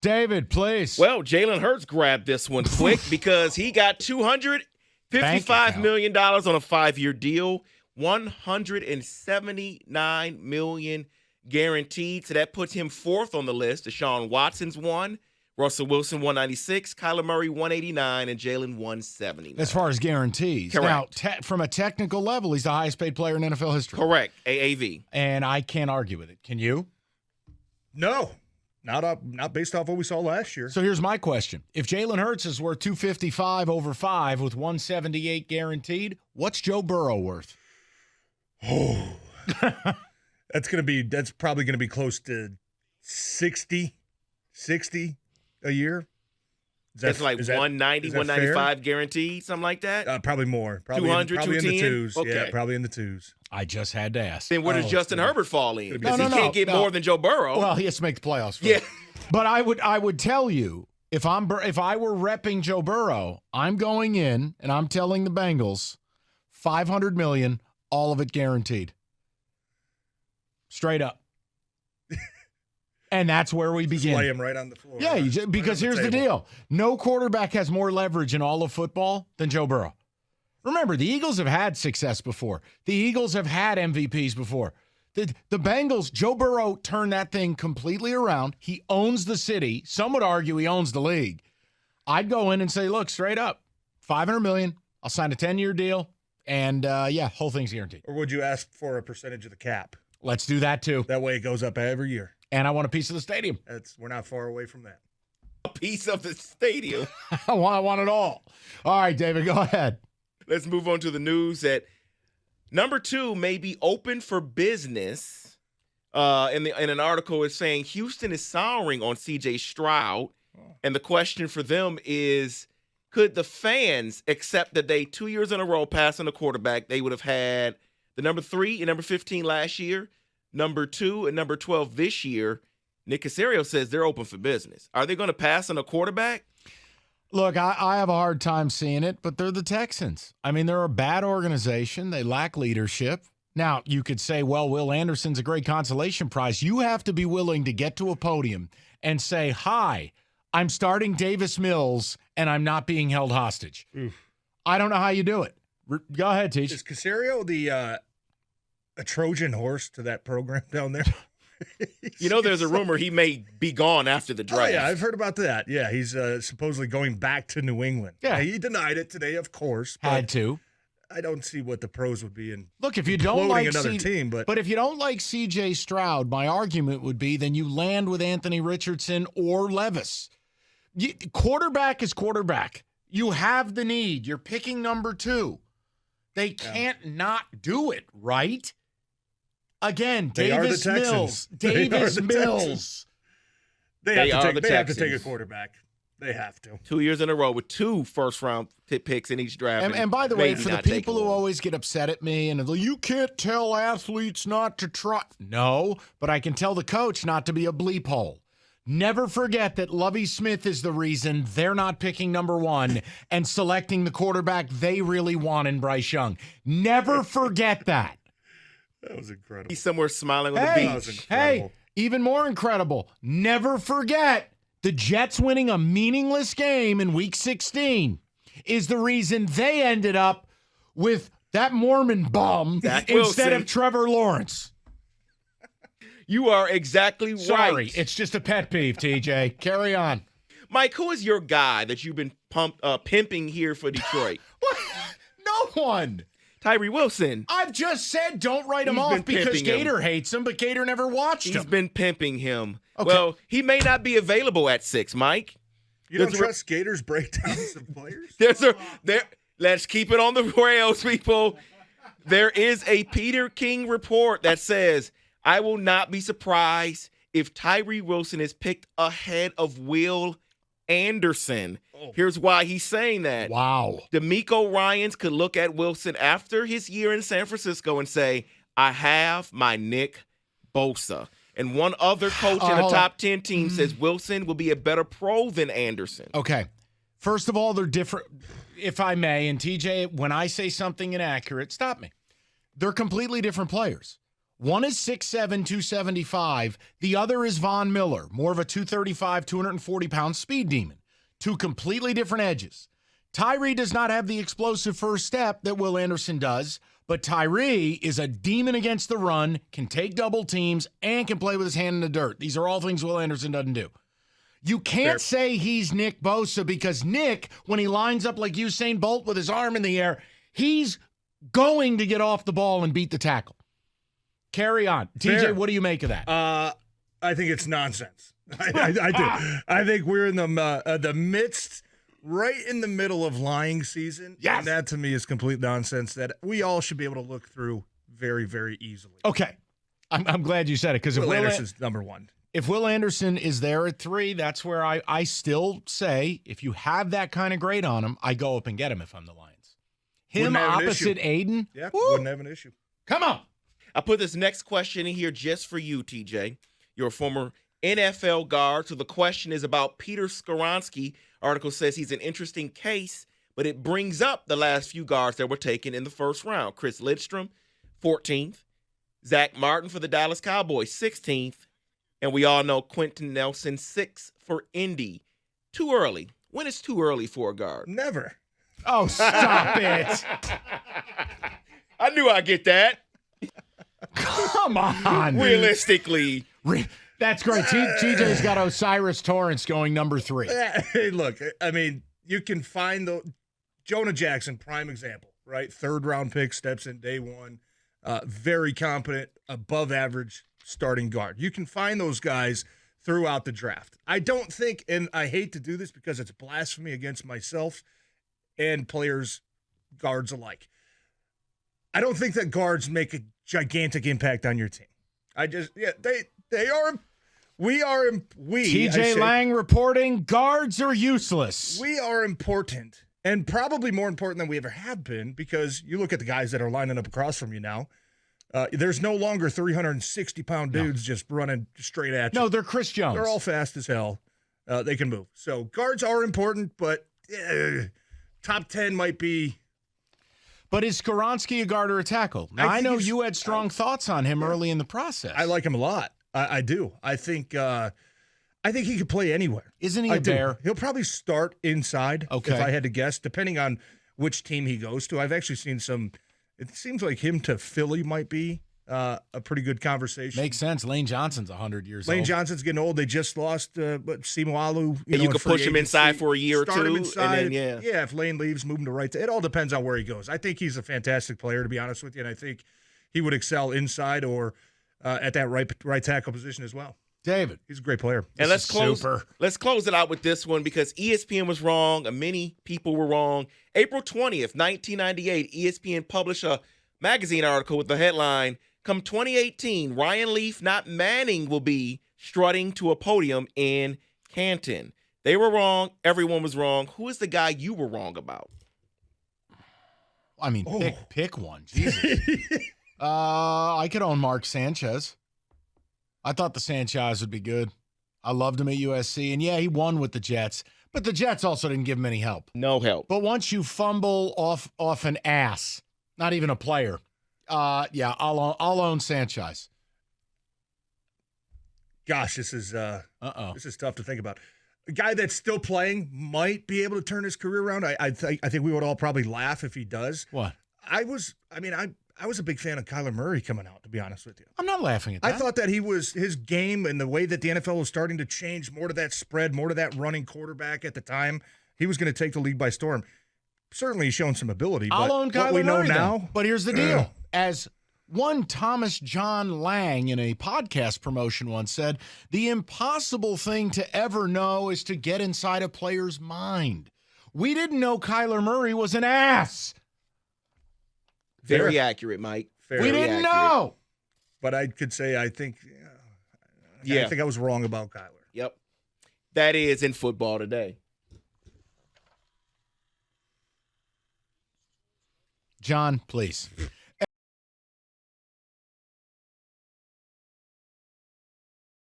David, please. Well, Jalen Hurts grabbed this one quick because he got $255 million on a 5-year deal, $179 million guaranteed. So that puts him fourth on the list. Deshaun Watson's one, Russell Wilson 196, Kyler Murray 189, and Jalen 179. As far as guarantees. Correct. Now, from a technical level, he's the highest paid player in NFL history. Correct. AAV. And I can't argue with it. Can you? No. Not based off what we saw last year. So here's my question. If Jalen Hurts is worth $255 over 5 with $178 guaranteed, what's Joe Burrow worth? Oh. That's probably going to be close to 60 a year. It's like 190, 195 fair? Guaranteed, something like that? Probably more. Probably 200, probably in the twos. Okay. Yeah, probably in the twos. I just had to ask. Then where does Justin Herbert fall in? Because he can't get more than Joe Burrow. Well, he has to make the playoffs. Yeah. But I would tell you, if I were repping Joe Burrow, I'm going in and I'm telling the Bengals, $500 million, all of it guaranteed. Straight up. And that's where we begin. Lay him right on the floor. Yeah, because here's the deal. No quarterback has more leverage in all of football than Joe Burrow. Remember, the Eagles have had success before. The Eagles have had MVPs before. The Bengals, Joe Burrow turned that thing completely around. He owns the city. Some would argue he owns the league. I'd go in and say, look, straight up, $500 million. I'll sign a 10-year deal. And, whole thing's guaranteed. Or would you ask for a percentage of the cap? Let's do that, too. That way it goes up every year. And I want a piece of the stadium. We're not far away from that. A piece of the stadium. I want it all. All right, David, go ahead. Let's move on to the news that number 2 may be open for business. In an article, it's saying Houston is souring on C.J. Stroud. And the question for them is, could the fans accept that they 2 years in a row passing a quarterback? They would have had the number 3 and number 15 last year, number 2 and number 12 this year. Nick Caserio says they're open for business. Are they going to pass on a quarterback? Look, I have a hard time seeing it, but they're the Texans. I mean, they're a bad organization. They lack leadership. Now, you could say, well, Will Anderson's a great consolation prize. You have to be willing to get to a podium and say, hi, I'm starting Davis Mills, and I'm not being held hostage. Oof. I don't know how you do it. Go ahead, Teach. Is Caserio a Trojan horse to that program down there? There's a rumor he may be gone after the draft. Oh, yeah, I've heard about that. Yeah, he's supposedly going back to New England. Yeah. He denied it today, of course. Had to. I don't see what the pros would be in. Look, if you don't like another team, but if you don't like C.J. Stroud, my argument would be then you land with Anthony Richardson or Levis. Quarterback is quarterback. You have the need. You're picking number 2. They can't not do it, right? Again, Davis Mills. Davis Mills. They have to take a quarterback. They have to. 2 years in a row with 2 first-round picks in each draft. And by the way, for the people who always get upset at me and you can't tell athletes not to try. No, but I can tell the coach not to be a bleep hole. Never forget that Lovie Smith is the reason they're not picking number 1 and selecting the quarterback they really want in Bryce Young. Never forget that. That was incredible. He's somewhere smiling on the beach. Hey, even more incredible. Never forget the Jets winning a meaningless game in Week 16 is the reason they ended up with that Mormon bum instead of Trevor Lawrence. You are exactly right. Sorry, it's just a pet peeve, TJ. Carry on. Mike, who is your guy that you've been pimping here for Detroit? No one. Tyree Wilson. I've just said don't write him off because Gator hates him, but Gator never watched him. He's been pimping him. Okay. Well, he may not be available at 6, Mike. You don't trust Gator's breakdowns of players? Let's keep it on the rails, people. There is a Peter King report that says, I will not be surprised if Tyree Wilson is picked ahead of Will Anderson. Here's why he's saying that. Wow. DeMeco Ryans could look at Wilson after his year in San Francisco and say, I have my Nick Bosa. And one other coach in a top 10 team says Wilson will be a better pro than Anderson. Okay. First of all, they're different, if I may. And TJ, when I say something inaccurate, stop me. They're completely different players. One is 6'7", 275. The other is Von Miller, more of a 235, 240-pound speed demon. Two completely different edges. Tyree does not have the explosive first step that Will Anderson does, but Tyree is a demon against the run, can take double teams, and can play with his hand in the dirt. These are all things Will Anderson doesn't do. You can't say he's Nick Bosa because Nick, when he lines up like Usain Bolt with his arm in the air, he's going to get off the ball and beat the tackle. Carry on. TJ, what do you make of that? I think it's nonsense. I do. I think we're in the midst, right in the middle of lying season. Yes. And that to me is complete nonsense that we all should be able to look through very, very easily. Okay. I'm glad you said it because if Will Anderson's number one. If Will Anderson is there at 3, that's where I still say if you have that kind of grade on him, I go up and get him if I'm the Lions. Him opposite Aiden? Yeah, woo, wouldn't have an issue. Come on. I put this next question in here just for you, TJ. You're a former NFL guard, so the question is about Peter Skoronski. Article says he's an interesting case, but it brings up the last few guards that were taken in the first round. Chris Lidstrom, 14th. Zach Martin for the Dallas Cowboys, 16th. And we all know Quentin Nelson, 6th for Indy. Too early. When is too early for a guard? Never. Oh, stop it. I knew I'd get that. Come on. Realistically. That's great. TJ's got Osiris Torrance going number 3. Hey, look, I mean, you can find Jonah Jackson, prime example, right? 3rd round pick, steps in day 1. Very competent, above average starting guard. You can find those guys throughout the draft. I don't think, and I hate to do this because it's blasphemy against myself and players, guards alike. I don't think that guards make a gigantic impact on your team. They are. We are. TJ Lang reporting guards are useless. We are important, and probably more important than we ever have been, because you look at the guys that are lining up across from you now. There's no longer 360-pound dudes just running straight at you. No, they're Chris Jones. They're all fast as hell. They can move. So guards are important, but top 10 might be. But is Skoronski a guard or a tackle? Now, I know you had strong thoughts on him early in the process. I like him a lot. I do. I think he could play anywhere. Isn't he a bear? He'll probably start inside, okay, if I had to guess, depending on which team he goes to. I've actually seen some. It seems like him to Philly might be a pretty good conversation. Makes sense. Lane Johnson's 100 years old. Lane Johnson's getting old. They just lost Simualu. You could push him inside for a year or two. Inside, and then, yeah, if Lane leaves, move him to right. It all depends on where he goes. I think he's a fantastic player, to be honest with you, and I think he would excel inside or at that right tackle position as well. David, he's a great player. And let's close it out with this one because ESPN was wrong, and many people were wrong. April 20th, 1998, ESPN published a magazine article with the headline, "Come 2018, Ryan Leaf, not Manning, will be strutting to a podium in Canton." They were wrong. Everyone was wrong. Who is the guy you were wrong about? I mean, pick one. Jesus. I could own Mark Sanchez. I thought the Sanchez would be good. I loved him at USC. And, yeah, he won with the Jets. But the Jets also didn't give him any help. No help. But once you fumble off an ass, not even a player, yeah, I'll own Sanchez. Gosh, this is tough to think about. A guy that's still playing might be able to turn his career around. I think we would all probably laugh if he does. What? I was a big fan of Kyler Murray coming out, to be honest with you. I'm not laughing at that. I thought that his game and the way that the NFL was starting to change more to that spread, more to that running quarterback at the time, he was going to take the league by storm. Certainly he's shown some ability. I'll own Kyler Murray know now. Then. But here's the deal. As one Thomas John Lang in a podcast promotion once said, the impossible thing to ever know is to get inside a player's mind. We didn't know Kyler Murray was an ass. Very accurate, Mike. We didn't know. But I could say I think I was wrong about Kyler. Yep. That is in football today. John, please.